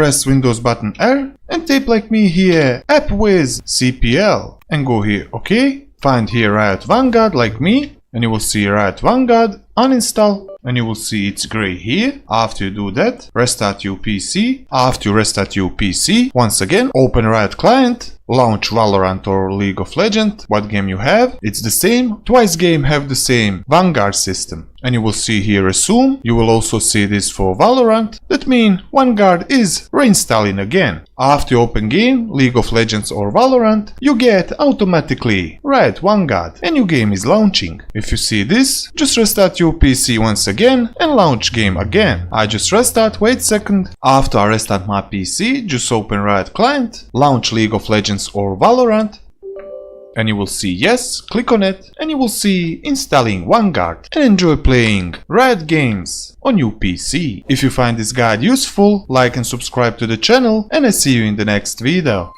press Windows button R and type like me here AppWiz CPL and go here, okay? Find here Riot Vanguard like me and you will see Riot Vanguard, uninstall, and you will see it's gray here. After you do that, restart your PC. After you restart your PC, once again, open Riot Client, launch Valorant or League of Legends, what game you have, it's the same. Twice game have the same Vanguard system. And you will see here Resume. You will also see this for Valorant. That means Vanguard is reinstalling again. After you open game, League of Legends or Valorant, you get automatically Riot Vanguard and your game is launching. If you see this, just restart your PC once again and launch game again. I just restart, wait a second. After I restart my PC, just open Riot Client, launch League of Legends or Valorant. And you will see yes, click on it and you will see installing Vanguard and enjoy playing Riot Games on your PC. If you find this guide useful, like and subscribe to the channel and I see you in the next video.